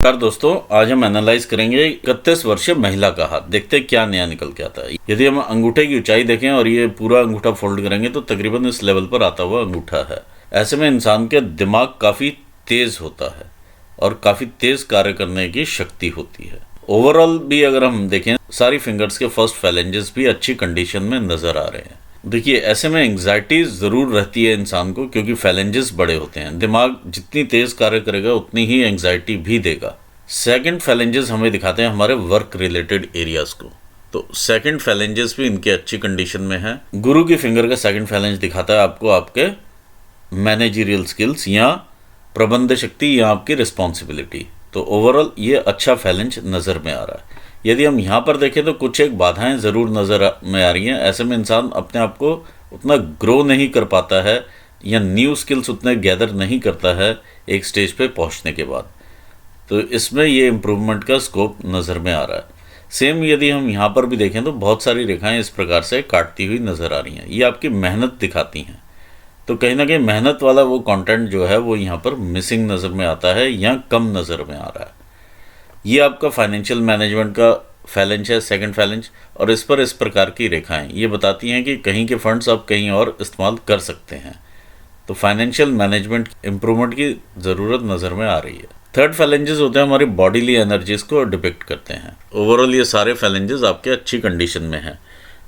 नमस्कार दोस्तों, आज हम एनालाइज करेंगे 31 वर्षीय महिला का हाथ। देखते हैं क्या नया निकल के आता है। यदि हम अंगूठे की ऊंचाई देखें और ये पूरा अंगूठा फोल्ड करेंगे तो तकरीबन इस लेवल पर आता हुआ अंगूठा है। ऐसे में इंसान के दिमाग काफ़ी तेज होता है और काफ़ी तेज कार्य करने की शक्ति होती है। ओवरऑल भी अगर हम देखें, सारी फिंगर्स के फर्स्ट फैलेंजेस भी अच्छी कंडीशन में नजर आ रहे हैं। देखिए, ऐसे में एंग्जाइटी ज़रूर रहती है इंसान को, क्योंकि फैलेंजेस बड़े होते हैं। दिमाग जितनी तेज़ कार्य करेगा उतनी ही एंग्जाइटी भी देगा। सेकंड फैलेंजेस हमें दिखाते हैं हमारे वर्क रिलेटेड एरियाज़ को, तो सेकंड फैलेंजेस भी इनके अच्छी कंडीशन में है। गुरु की फिंगर का सेकंड फैलेंज दिखाता है आपको आपके मैनेजरियल स्किल्स या प्रबंध शक्ति या आपकी रिस्पॉन्सिबिलिटी। तो ओवरऑल ये अच्छा फैलेंज नज़र में आ रहा है। यदि हम यहाँ पर देखें तो कुछ एक बाधाएं ज़रूर नज़र में आ रही हैं। ऐसे में इंसान अपने आप को उतना ग्रो नहीं कर पाता है या न्यू स्किल्स उतने गैदर नहीं करता है एक स्टेज पे पहुँचने के बाद। तो इसमें ये इम्प्रूवमेंट का स्कोप नज़र में आ रहा है। सेम यदि हम यहाँ पर भी देखें तो बहुत सारी रेखाएं इस प्रकार से काटती हुई नज़र आ रही हैं। ये आपकी मेहनत दिखाती हैं। तो कहीं ना कहीं मेहनत वाला वो कंटेंट जो है वो यहाँ पर मिसिंग नज़र में आता है या कम नज़र में आ रहा है। ये आपका फाइनेंशियल मैनेजमेंट का फैलेंज है, सेकंड फैलेंज, और इस पर इस प्रकार की रेखाएं ये बताती हैं कि कहीं के फंड्स आप कहीं और इस्तेमाल कर सकते हैं। तो फाइनेंशियल मैनेजमेंट इम्प्रूवमेंट की ज़रूरत नज़र में आ रही है। थर्ड फैलेंजेस होते हैं हमारी बॉडीली एनर्जीज को डिपिक्ट करते हैं। ओवरऑल ये सारे फैलेंजेस आपके अच्छी कंडीशन में हैं।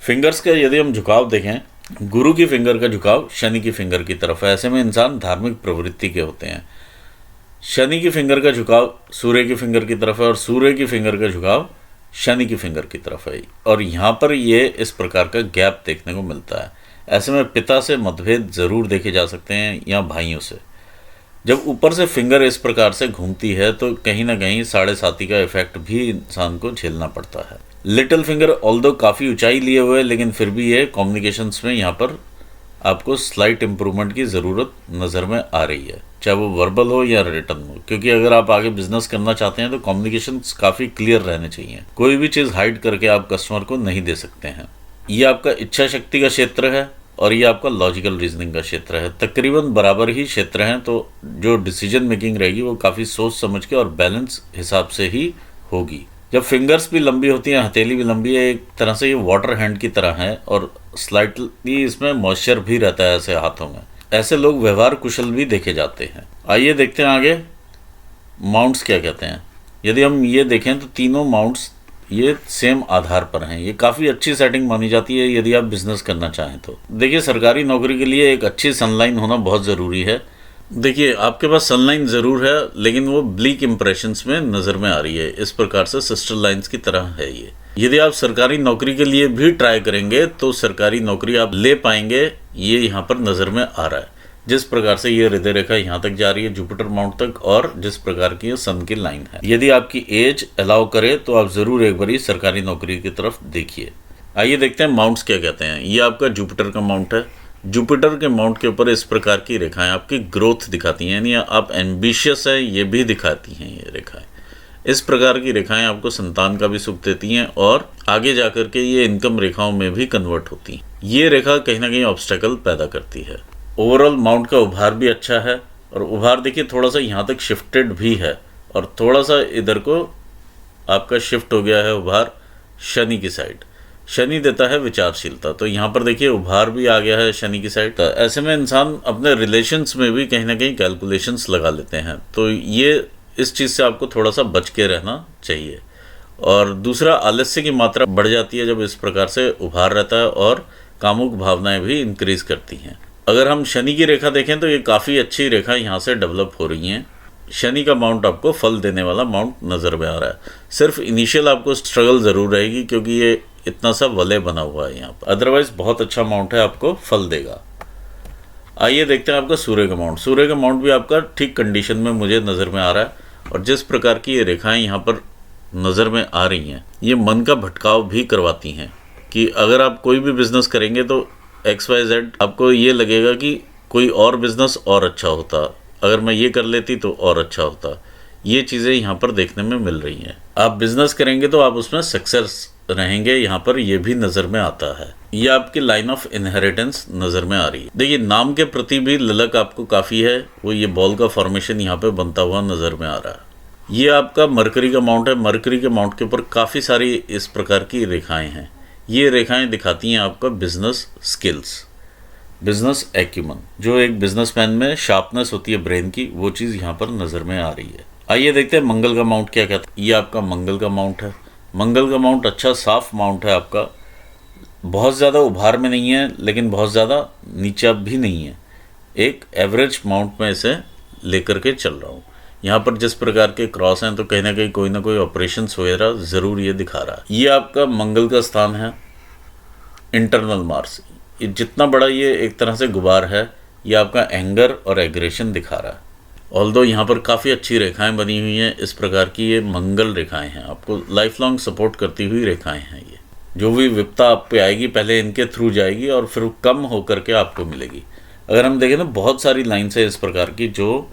फिंगर्स का यदि हम झुकाव देखें, गुरु की फिंगर का झुकाव शनि की फिंगर की तरफ है। ऐसे में इंसान धार्मिक प्रवृत्ति के होते हैं। शनि की फिंगर का झुकाव सूर्य की फिंगर की तरफ है और सूर्य की फिंगर का झुकाव शनि की फिंगर की तरफ है। और यहाँ पर ये इस प्रकार का गैप देखने को मिलता है। ऐसे में पिता से मतभेद ज़रूर देखे जा सकते हैं या भाइयों से। जब ऊपर से फिंगर इस प्रकार से घूमती है तो कहीं ना कहीं 7.5 का इफेक्ट भी इंसान को झेलना पड़ता है। लिटिल फिंगर ऑल्दो काफ़ी ऊंचाई लिए हुए है, लेकिन फिर भी ये कम्युनिकेशंस में यहाँ पर आपको स्लाइट इम्प्रूवमेंट की ज़रूरत नज़र में आ रही है, चाहे वो वर्बल हो या रिटर्न हो। क्योंकि अगर आप आगे बिजनेस करना चाहते हैं तो कम्युनिकेशंस काफ़ी क्लियर रहने चाहिए। कोई भी चीज़ हाइड करके आप कस्टमर को नहीं दे सकते हैं। ये आपका इच्छा शक्ति का क्षेत्र है और ये आपका लॉजिकल रीजनिंग का क्षेत्र है। तकरीबन बराबर ही क्षेत्र हैं, तो जो डिसीजन मेकिंग रहेगी वो काफ़ी सोच समझ के और बैलेंस हिसाब से ही होगी। जब फिंगर्स भी लंबी होती हैं, हथेली भी लंबी है, एक तरह से ये वाटर हैंड की तरह है और स्लाइटली इसमें मॉइस्चर भी रहता है ऐसे हाथों में। ऐसे लोग व्यवहार कुशल भी देखे जाते हैं। आइए देखते हैं आगे माउंट्स क्या कहते हैं। यदि हम ये देखें तो तीनों माउंट्स ये सेम आधार पर हैं। ये काफ़ी अच्छी सेटिंग मानी जाती है यदि आप बिजनेस करना चाहें तो। देखिए, सरकारी नौकरी के लिए एक अच्छी सनलाइन होना बहुत ज़रूरी है। देखिए, आपके पास सनलाइन ज़रूर है, लेकिन वो ब्लीक इंप्रेशंस में नज़र में आ रही है। इस प्रकार से सिस्टर लाइंस की तरह है ये। यदि आप सरकारी नौकरी के लिए भी ट्राई करेंगे तो सरकारी नौकरी आप ले पाएंगे, ये यहाँ पर नज़र में आ रहा है। जिस प्रकार से ये हृदय रेखा यहाँ तक जा रही है जुपिटर माउंट तक, और जिस प्रकार की ये सन की लाइन है। यदि आपकी एज अलाउ करे तो आप ज़रूर एक बारी सरकारी नौकरी की तरफ देखिए। आइए देखते हैं माउंट्स क्या कहते हैं। ये आपका जुपिटर का माउंट है। जुपिटर के माउंट के ऊपर इस प्रकार की रेखाएं आपकी ग्रोथ दिखाती हैं, यानी आप एम्बिशियस है ये भी दिखाती हैं। ये रेखाएं, इस प्रकार की रेखाएं आपको संतान का भी सुख देती हैं और आगे जाकर के ये इनकम रेखाओं में भी कन्वर्ट होती हैं। ये रेखा कहीं ना कहीं ऑब्स्टेकल पैदा करती है। ओवरऑल माउंट का उभार भी अच्छा है, और उभार देखिए थोड़ा सा यहाँ तक शिफ्टेड भी है और थोड़ा सा इधर को आपका शिफ्ट हो गया है उभार शनि की साइड। शनि देता है विचारशीलता, तो यहाँ पर देखिए उभार भी आ गया है शनि की साइड। तो ऐसे में इंसान अपने रिलेशंस में भी कहीं ना कहीं कैलकुलेशंस लगा लेते हैं। तो ये इस चीज़ से आपको थोड़ा सा बच के रहना चाहिए। और दूसरा, आलस्य की मात्रा बढ़ जाती है जब इस प्रकार से उभार रहता है, और कामुक भावनाएं भी इंक्रीज करती हैं। अगर हम शनि की रेखा देखें तो ये काफ़ी अच्छी रेखा यहाँ से डेवलप हो रही हैं। शनि का माउंट आपको फल देने वाला माउंट नज़र में आ रहा है। सिर्फ इनिशियल आपको स्ट्रगल ज़रूर रहेगी, क्योंकि ये इतना सा वलय बना हुआ है यहाँ पर। अदरवाइज बहुत अच्छा माउंट है, आपको फल देगा। आइए देखते हैं आपका सूर्य का माउंट। सूर्य का माउंट भी आपका ठीक कंडीशन में मुझे नज़र में आ रहा है, और जिस प्रकार की ये रेखाएं यहाँ पर नज़र में आ रही हैं, ये मन का भटकाव भी करवाती हैं कि अगर आप कोई भी बिजनेस करेंगे तो XYZ आपको ये लगेगा कि कोई और बिजनेस और अच्छा होता, अगर मैं ये कर लेती तो और अच्छा होता। ये चीज़ें यहाँ पर देखने में मिल रही हैं। आप बिजनेस करेंगे तो आप उसमें सक्सेस रहेंगे, यहाँ पर ये भी नज़र में आता है। ये आपकी लाइन ऑफ इनहेरिटेंस नज़र में आ रही है। देखिए, नाम के प्रति भी ललक आपको काफ़ी है। वो ये बॉल का फॉर्मेशन यहाँ पे बनता हुआ नज़र में आ रहा है। ये आपका मरकरी का माउंट है। मरकरी के माउंट के ऊपर काफ़ी सारी इस प्रकार की रेखाएं हैं। ये रेखाएं दिखाती हैं आपका बिजनेस स्किल्स, बिजनेस एक्यूमन। जो एक बिजनेसमैन में शार्पनेस होती है ब्रेन की, वो चीज़ यहाँ पर नज़र में आ रही है। आइए देखते हैं मंगल का माउंट क्या कहता है। ये आपका मंगल का माउंट है। मंगल का माउंट अच्छा साफ माउंट है आपका, बहुत ज़्यादा उभार में नहीं है लेकिन बहुत ज़्यादा नीचा भी नहीं है। एक एवरेज माउंट में इसे लेकर के चल रहा हूँ। यहाँ पर जिस प्रकार के क्रॉस हैं तो कहीं ना कोई ऑपरेशंस वगैरह ज़रूर ये दिखा रहा है। ये आपका मंगल का स्थान है, इंटरनल मार्स। ये जितना बड़ा ये एक तरह से गुबार है, ये आपका एंगर और एग्रेशन दिखा रहा है। ऑल्दो यहाँ पर काफ़ी अच्छी रेखाएं बनी हुई हैं, इस प्रकार की ये मंगल रेखाएं हैं, आपको लाइफ लॉन्ग सपोर्ट करती हुई रेखाएं हैं। ये जो भी विपता आप पे आएगी पहले इनके थ्रू जाएगी और फिर कम होकर के आपको मिलेगी। अगर हम देखें तो बहुत सारी लाइन्स है इस प्रकार की जो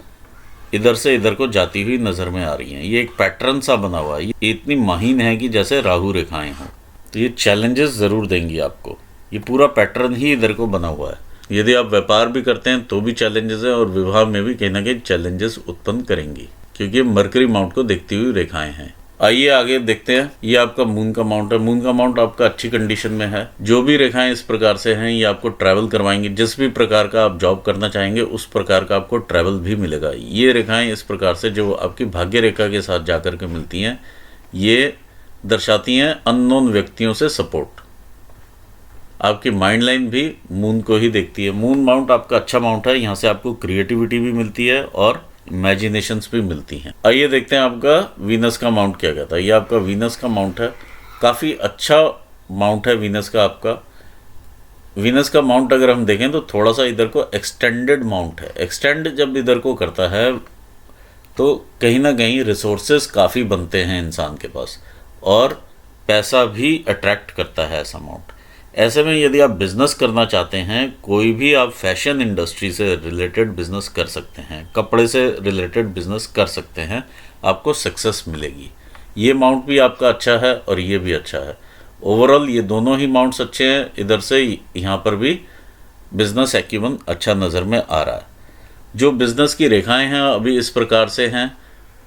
इधर से इधर को जाती हुई नज़र में आ रही हैं। ये एक पैटर्न सा बना हुआ है, ये इतनी महीन है कि जैसे राहु रेखाएं हों। तो ये चैलेंजेस ज़रूर देंगी आपको। ये पूरा पैटर्न ही इधर को बना हुआ है। यदि आप व्यापार भी करते हैं तो भी चैलेंजेस है, और विवाह में भी कहीं ना कहीं चैलेंजेस उत्पन्न करेंगी, क्योंकि मरकरी माउंट को देखती हुई रेखाएं हैं। आइए आगे देखते हैं। ये आपका मून का माउंट है। मून का माउंट आपका अच्छी कंडीशन में है। जो भी रेखाएं इस प्रकार से हैं ये आपको ट्रैवल करवाएंगी। जिस भी प्रकार का आप जॉब करना चाहेंगे उस प्रकार का आपको ट्रैवल भी मिलेगा। ये रेखाएं इस प्रकार से जो आपकी भाग्य रेखा के साथ जाकर के मिलती हैं, ये दर्शाती हैं अननोन व्यक्तियों से सपोर्ट। आपकी माइंड लाइन भी मून को ही देखती है। मून माउंट आपका अच्छा माउंट है। यहाँ से आपको क्रिएटिविटी भी मिलती है और इमेजिनेशंस भी मिलती हैं। आइए देखते हैं आपका वीनस का माउंट क्या कहता है। ये आपका वीनस का माउंट है। काफ़ी अच्छा माउंट है वीनस का आपका। वीनस का माउंट अगर हम देखें तो थोड़ा सा इधर को एक्सटेंडेड माउंट है। एक्सटेंड जब इधर को करता है तो कहीं ना कहीं रिसोर्सेज काफ़ी बनते हैं इंसान के पास, और पैसा भी अट्रैक्ट करता है ऐसा माउंट। ऐसे में यदि आप बिज़नेस करना चाहते हैं, कोई भी आप फैशन इंडस्ट्री से रिलेटेड बिज़नेस कर सकते हैं, कपड़े से रिलेटेड बिज़नेस कर सकते हैं, आपको सक्सेस मिलेगी। ये माउंट भी आपका अच्छा है और ये भी अच्छा है। ओवरऑल ये दोनों ही माउंट्स अच्छे हैं। इधर से यहाँ पर भी बिज़नेस एक्यूमन अच्छा नज़र में आ रहा है। जो बिज़नेस की रेखाएं हैं अभी इस प्रकार से हैं,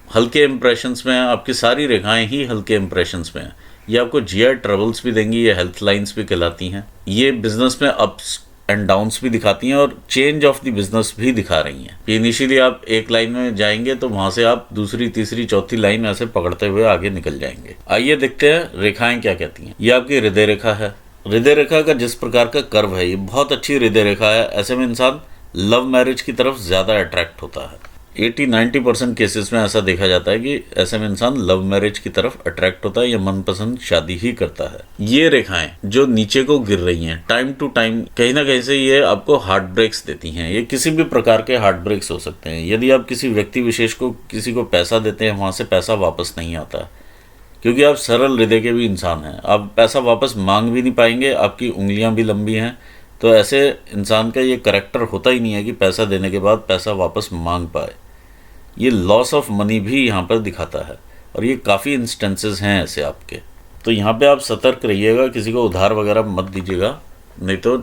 हल्के इंप्रेशंस में हैं। आपकी सारी रेखाएं ही हल्के इंप्रेशंस में हैं। ये आपको जीआई ट्रबल्स भी देंगी, ये हेल्थ लाइंस भी कहलाती हैं। ये बिजनेस में अप्स एंड डाउन्स भी दिखाती हैं और चेंज ऑफ द बिजनेस भी दिखा रही हैं। इनिशियली आप एक लाइन में जाएंगे तो वहां से आप दूसरी, तीसरी, चौथी लाइन ऐसे पकड़ते हुए आगे निकल जाएंगे। आइए देखते हैं रेखाएं क्या कहती हैं। ये आपकी हृदय रेखा है। हृदय रेखा का जिस प्रकार का कर्व है, ये बहुत अच्छी हृदय रेखा है। ऐसे में इंसान लव मैरिज की तरफ ज़्यादा अट्रैक्ट होता है। 80-90% केसेस में ऐसा देखा जाता है कि ऐसे में इंसान लव मैरिज की तरफ अट्रैक्ट होता है या मनपसंद शादी ही करता है। ये रेखाएं जो नीचे को गिर रही हैं, टाइम टू टाइम कहीं ना कहीं से ये आपको हार्ट ब्रेक्स देती हैं। ये किसी भी प्रकार के हार्ट ब्रेक्स हो सकते हैं। यदि आप किसी व्यक्ति विशेष को, किसी को पैसा देते हैं, वहाँ से पैसा वापस नहीं आता, क्योंकि आप सरल हृदय के भी इंसान हैं। आप पैसा वापस मांग भी नहीं पाएंगे, आपकी उंगलियां भी लंबी हैं, तो ऐसे इंसान का ये करैक्टर होता ही नहीं है कि पैसा देने के बाद पैसा वापस मांग पाए। ये लॉस ऑफ मनी भी यहाँ पर दिखाता है, और ये काफ़ी इंस्टेंसेस हैं ऐसे आपके। तो यहाँ पे आप सतर्क रहिएगा, किसी को उधार वगैरह मत दीजिएगा, नहीं तो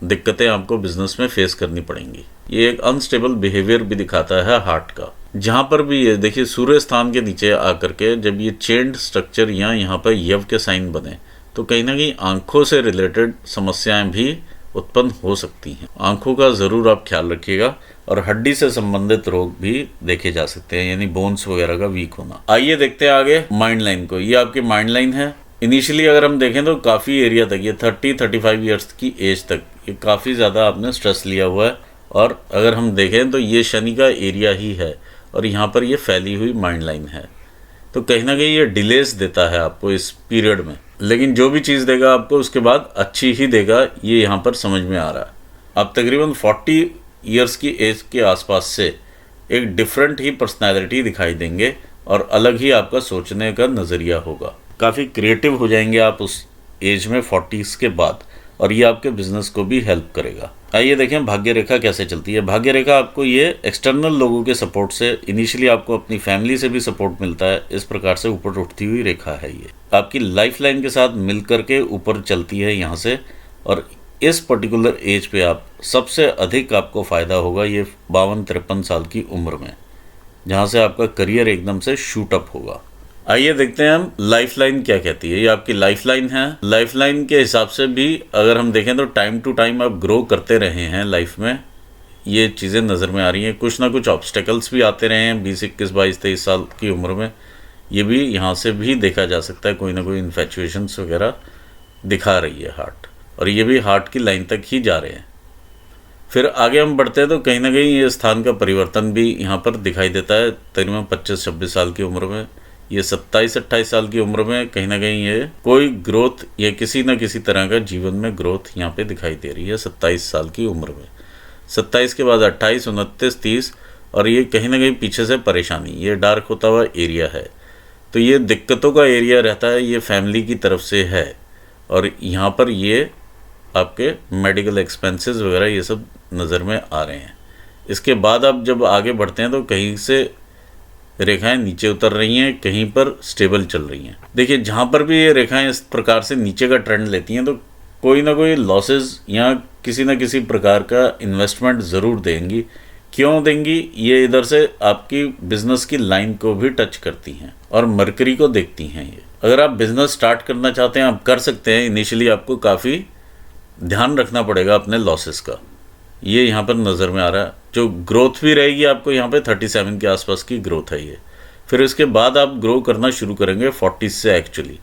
दिक्कतें आपको बिजनेस में फेस करनी पड़ेंगी। ये एक अनस्टेबल बिहेवियर भी दिखाता है हार्ट का। जहाँ पर भी ये देखिए सूर्य स्थान के नीचे आकर के जब ये चेन्ड स्ट्रक्चर या यहाँ पर यव के साइन बने, तो कहीं ना कहीं आंखों से रिलेटेड समस्याएं भी उत्पन्न हो सकती हैं। आंखों का ज़रूर आप ख्याल रखिएगा, और हड्डी से संबंधित रोग भी देखे जा सकते हैं, यानी बोन्स वगैरह का वीक होना। आइए देखते हैं आगे माइंड लाइन को। ये आपकी माइंड लाइन है। इनिशियली अगर हम देखें तो काफ़ी एरिया तक, ये 30-35 ईयर्स की एज तक ये काफ़ी ज़्यादा आपने स्ट्रेस लिया हुआ है, और अगर हम देखें तो ये शनि का एरिया ही है, और यहाँ पर ये फैली हुई माइंड लाइन है। तो कहीं ना कहीं ये डिलेस देता है आपको इस पीरियड में, लेकिन जो भी चीज़ देगा आपको उसके बाद अच्छी ही देगा, ये यहाँ पर समझ में आ रहा है। आप तकरीबन 40 ईयर्स की एज के आसपास से एक डिफरेंट ही पर्सनैलिटी दिखाई देंगे, और अलग ही आपका सोचने का नज़रिया होगा। काफ़ी क्रिएटिव हो जाएंगे आप उस एज में 40s के बाद, और ये आपके बिजनेस को भी हेल्प करेगा। आइए देखें भाग्य रेखा कैसे चलती है। भाग्य रेखा आपको ये एक्सटर्नल लोगों के सपोर्ट से, इनिशियली आपको अपनी फैमिली से भी सपोर्ट मिलता है, इस प्रकार से ऊपर उठती हुई रेखा है। ये आपकी लाइफ लाइन के साथ मिल करके ऊपर चलती है यहाँ से, और इस पर्टिकुलर एज पे आप सबसे अधिक आपको फ़ायदा होगा ये 52-53 साल की उम्र में। जहाँ से आपका करियर एकदम से शूट अप होगा। आइए देखते हैं हम लाइफलाइन क्या कहती है। ये आपकी लाइफलाइन है। लाइफलाइन के हिसाब से भी अगर हम देखें तो टाइम टू टाइम आप ग्रो करते रहे हैं लाइफ में, ये चीज़ें नज़र में आ रही हैं। कुछ ना कुछ ऑब्स्टेकल्स भी आते रहे हैं 20, 21, 22, 23 साल की उम्र में। ये भी यहाँ से भी देखा जा सकता है, कोई ना कोई इन्फेचुएशंस वगैरह दिखा रही है हार्ट, और ये भी हार्ट की लाइन तक ही जा रहे हैं। फिर आगे हम बढ़ते हैं तो कहीं ना कहीं ये स्थान का परिवर्तन भी यहाँ पर दिखाई देता है। तकरीबन 25-26 साल की उम्र में, ये 27-28 साल की उम्र में कहीं ना कहीं ये कोई ग्रोथ या किसी न किसी तरह का जीवन में ग्रोथ यहाँ पे दिखाई दे रही है 27 साल की उम्र में। 27 के बाद 28, 29, 30, और ये कहीं ना कहीं पीछे से परेशानी, ये डार्क होता हुआ एरिया है। तो ये दिक्कतों का एरिया रहता है, ये फैमिली की तरफ से है, और यहाँ पर ये आपके मेडिकल एक्सपेंसेस वगैरह ये सब नज़र में आ रहे हैं। इसके बाद आप जब आगे बढ़ते हैं तो कहीं से रेखाएं नीचे उतर रही हैं, कहीं पर स्टेबल चल रही हैं। देखिए जहाँ पर भी ये रेखाएं इस प्रकार से नीचे का ट्रेंड लेती हैं तो कोई ना कोई लॉसेस या किसी न किसी प्रकार का इन्वेस्टमेंट ज़रूर देंगी। क्यों देंगी? ये इधर से आपकी बिजनेस की लाइन को भी टच करती हैं और मरकरी को देखती हैं। ये अगर आप बिजनेस स्टार्ट करना चाहते हैं आप कर सकते हैं। इनिशियली आपको काफ़ी ध्यान रखना पड़ेगा अपने लॉसेस का, ये यहाँ पर नज़र में आ रहा है। जो ग्रोथ भी रहेगी आपको यहाँ पे 37 के आसपास की ग्रोथ है ये। फिर इसके बाद आप ग्रो करना शुरू करेंगे 40 से। एक्चुअली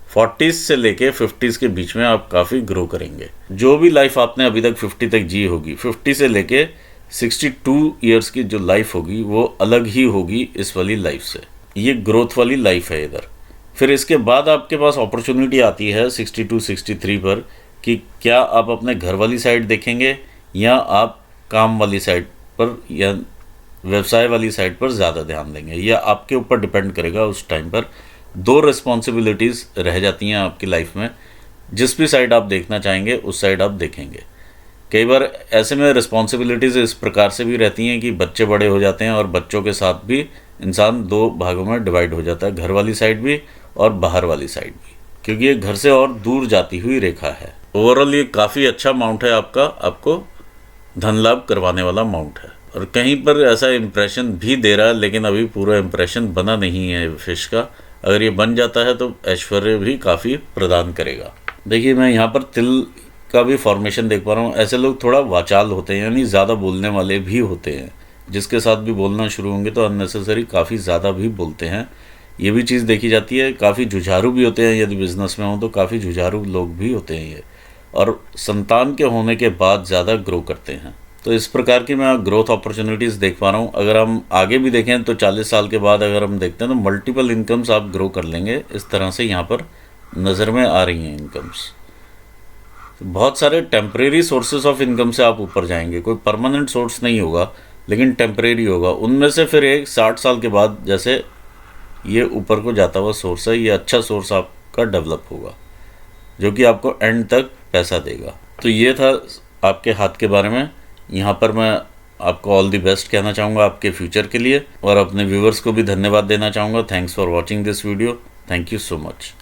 40 से लेके 50 के बीच में आप काफ़ी ग्रो करेंगे। जो भी लाइफ आपने अभी तक 50 तक जी होगी, 50 से लेके 62 ईयर्स की जो लाइफ होगी वो अलग ही होगी इस वाली लाइफ से। ये ग्रोथ वाली लाइफ है इधर। फिर इसके बाद आपके पास अपॉर्चुनिटी आती है 62, 63 पर कि क्या आप अपने घर वाली साइड देखेंगे या आप काम वाली साइड पर या व्यवसाय वाली साइड पर ज़्यादा ध्यान देंगे। यह आपके ऊपर डिपेंड करेगा। उस टाइम पर 2 रिस्पॉन्सिबिलिटीज़ रह जाती हैं आपकी लाइफ में। जिस भी साइड आप देखना चाहेंगे उस साइड आप देखेंगे। कई बार ऐसे में रिस्पॉन्सिबिलिटीज़ इस प्रकार से भी रहती हैं कि बच्चे बड़े हो जाते हैं और बच्चों के साथ भी इंसान 2 भागों में डिवाइड हो जाता है, घर वाली साइड भी और बाहर वाली साइड भी, क्योंकि ये घर से और दूर जाती हुई रेखा है। ओवरऑल ये काफ़ी अच्छा माउंट है आपका, आपको धन लाभ करवाने वाला माउंट है। और कहीं पर ऐसा इम्प्रेशन भी दे रहा है, लेकिन अभी पूरा इम्प्रेशन बना नहीं है फिश का। अगर ये बन जाता है तो ऐश्वर्य भी काफ़ी प्रदान करेगा। देखिए मैं यहाँ पर तिल का भी फॉर्मेशन देख पा रहा हूँ। ऐसे लोग थोड़ा वाचाल होते हैं, यानी ज़्यादा बोलने वाले भी होते हैं। जिसके साथ भी बोलना शुरू होंगे तो अननेसेसरी काफ़ी ज़्यादा भी बोलते हैं। ये भी चीज़ देखी जाती है। काफ़ी जुझारू भी होते हैं, यदि बिज़नेस में हो तो काफ़ी जुझारू लोग भी होते हैं ये, और संतान के होने के बाद ज़्यादा ग्रो करते हैं। तो इस प्रकार की मैं ग्रोथ अपॉर्चुनिटीज़ देख पा रहा हूँ। अगर हम आगे भी देखें तो 40 साल के बाद अगर हम देखते हैं तो मल्टीपल इनकम्स आप ग्रो कर लेंगे। इस तरह से यहाँ पर नज़र में आ रही हैं इनकम्स। तो बहुत सारे टेम्परेरी सोर्सेज ऑफ इनकम से आप ऊपर जाएंगे। कोई परमानेंट सोर्स नहीं होगा, लेकिन टेम्परेरी होगा। उनमें से फिर एक 60 साल के बाद जैसे ये ऊपर को जाता हुआ सोर्स है, ये अच्छा सोर्स आपका डेवलप होगा जो कि आपको एंड तक पैसा देगा। तो ये था आपके हाथ के बारे में। यहाँ पर मैं आपको ऑल द बेस्ट कहना चाहूँगा आपके फ्यूचर के लिए, और अपने व्यूवर्स को भी धन्यवाद देना चाहूँगा। Thanks for watching this video. Thank you so much.